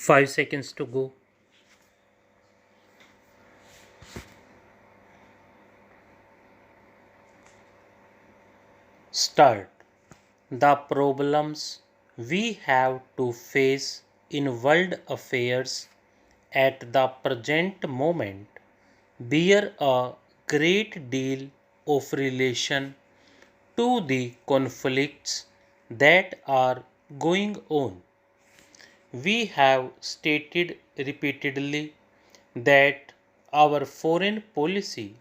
5 seconds to go. Start. The problems we have to face in world affairs at the present moment bear a great deal of relation to the conflicts that are going on. We have stated repeatedly that our foreign policy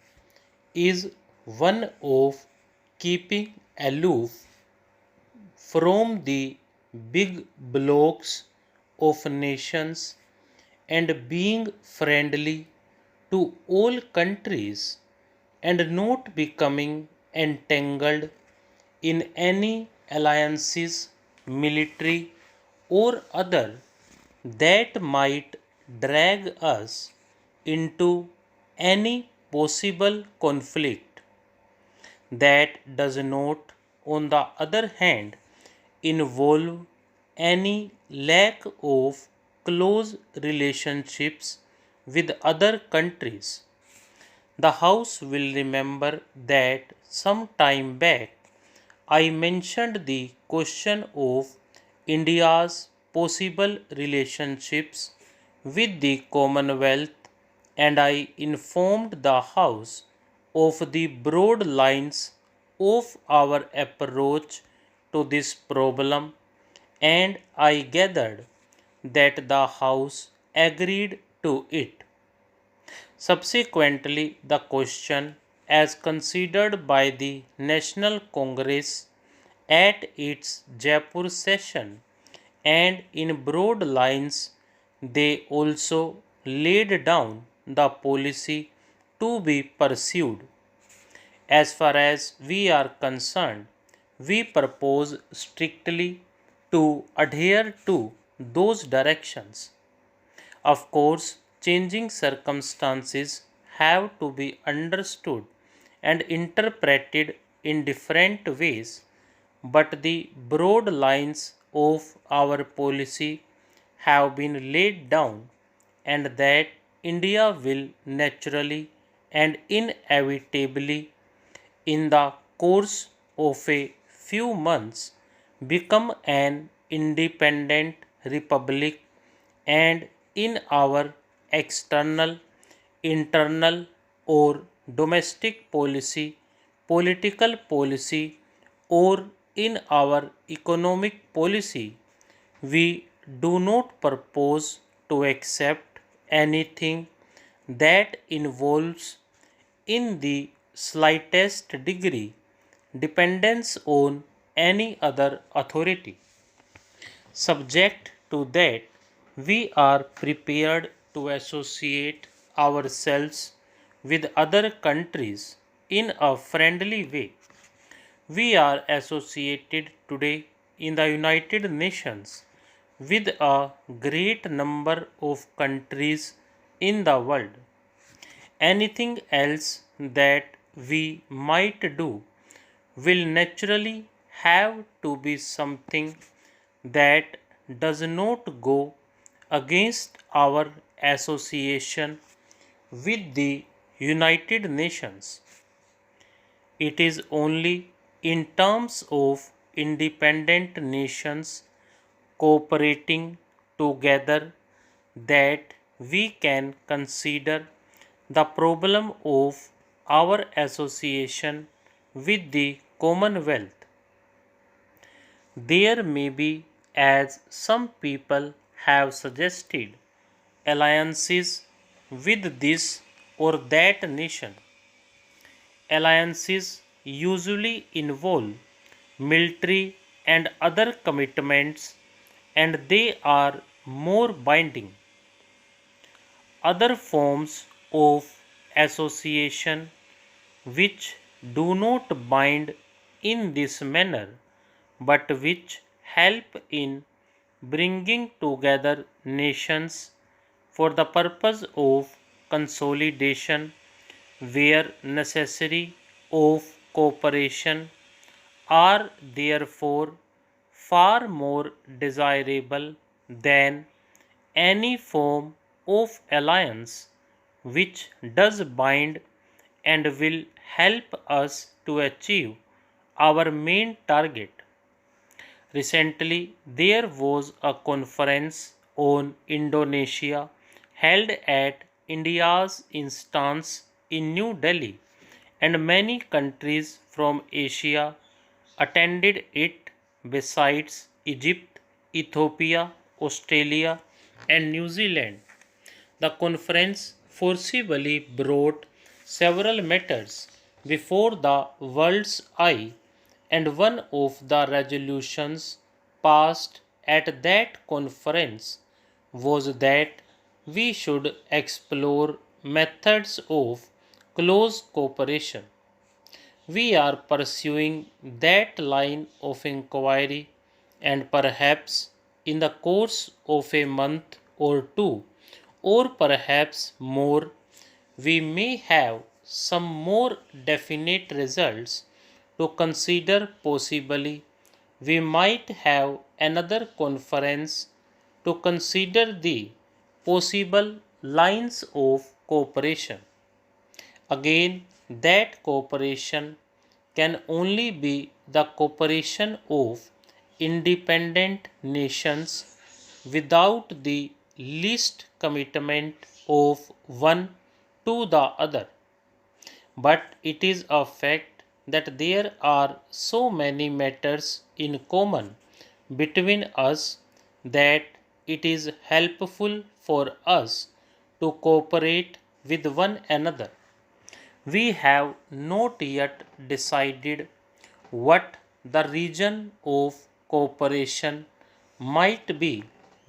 is one of keeping aloof from the big blocs of nations and being friendly to all countries and not becoming entangled in any alliances, military or other, that might drag us into any possible conflict. That does not, on the other hand, involve any lack of close relationships with other countries. The House will remember that some time back I mentioned the question of India's possible relationships with the Commonwealth, and I informed the House of the broad lines of our approach to this problem, and I gathered that the House agreed to it. Subsequently, the question, as considered by the National Congress at its Jaipur session, and in broad lines, they also laid down the policy to be pursued. As far as we are concerned, we propose strictly to adhere to those directions. Of course, changing circumstances have to be understood and interpreted in different ways, but the broad lines of our policy have been laid down, and that India will naturally and inevitably, in the course of a few months, become an independent republic, and in our external, internal, or domestic policy, political policy, or in our economic policy, we do not propose to accept anything that involves, in the slightest degree, dependence on any other authority. Subject to that, we are prepared to associate ourselves with other countries in a friendly way. We are associated today in the United Nations with a great number of countries in the world. Anything else that we might do will naturally have to be something that does not go against our association with the United Nations. It is only in terms of independent nations cooperating together that we can consider the problem of our association with the Commonwealth. There may be, as some people have suggested, alliances with this or that nation. Alliances usually involve military and other commitments, and they are more binding. Other forms of association which do not bind in this manner but which help in bringing together nations for the purpose of consolidation where necessary of cooperation are therefore far more desirable than any form of alliance which does bind and will help us to achieve our main target. Recently, there was a conference on Indonesia held at India's instance in New Delhi, and many countries from Asia attended it besides Egypt, Ethiopia, Australia, and New Zealand. The conference forcibly brought several matters before the world's eye, and one of the resolutions passed at that conference was that we should explore methods of close cooperation. We are pursuing that line of inquiry, and perhaps in the course of a month or two, or perhaps more, we may have some more definite results to consider. Possibly, we might have another conference to consider the possible lines of cooperation. Again, that cooperation can only be the cooperation of independent nations without the least commitment of one to the other. But it is a fact that there are so many matters in common between us that it is helpful for us to cooperate with one another. We have not yet decided what the region of cooperation might be,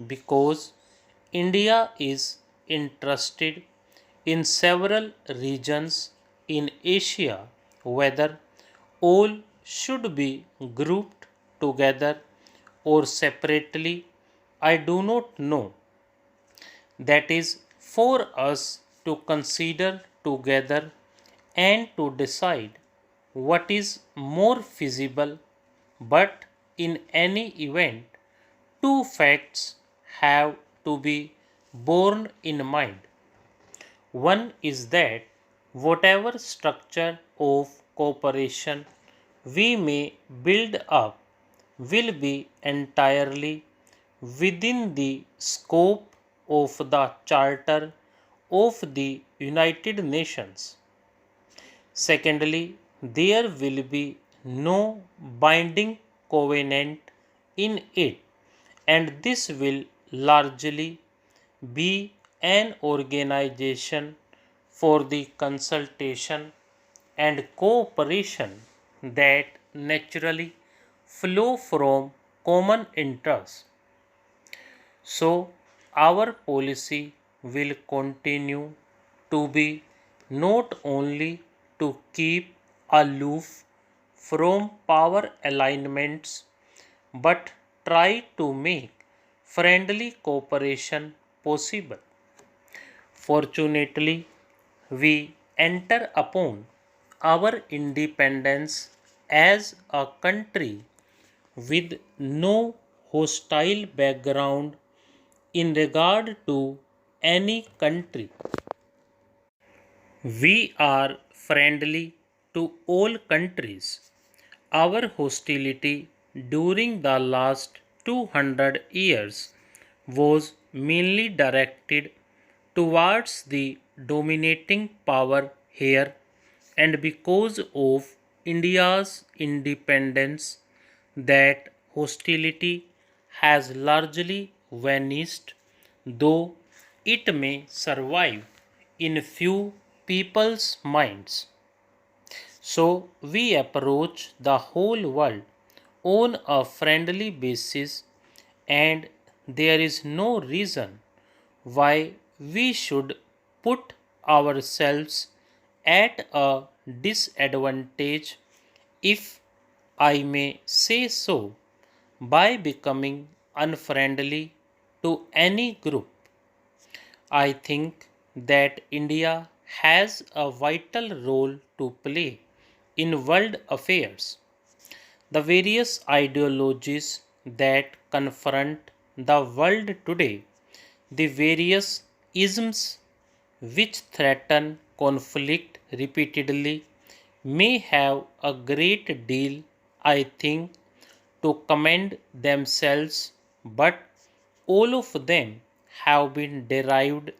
because India is interested in several regions in Asia. Whether all should be grouped together or separately, I do not know. That is for us to consider together and to decide what is more feasible. But in any event, two facts have to be borne in mind. One is that whatever structure of cooperation we may build up will be entirely within the scope of the Charter of the United Nations. Secondly, there will be no binding covenant in it, and this will largely be an organization for the consultation and cooperation that naturally flow from common interests. So, our policy will continue to be not only to keep aloof from power alignments, but try to make friendly cooperation possible. Fortunately, we enter upon our independence as a country with no hostile background in regard to any country. We are friendly to all countries. Our hostility during the last 200 years was mainly directed towards the dominating power here, and because of India's independence, that hostility has largely vanished, though it may survive in few people's minds. So we approach the whole world on a friendly basis, and there is no reason why we should put ourselves at a disadvantage, if I may say so, by becoming unfriendly to any group. I think that India has a vital role to play in world affairs. The various ideologies that confront the world today The various isms which threaten conflict repeatedly may have a great deal, I think, to commend themselves, but all of them have been derived,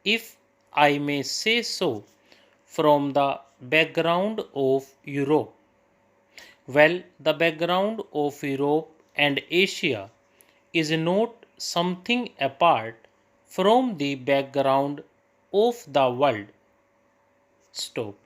if I may say so, from the background of Europe. Well, the background of Europe and Asia is not something apart from the background of the world. Stop.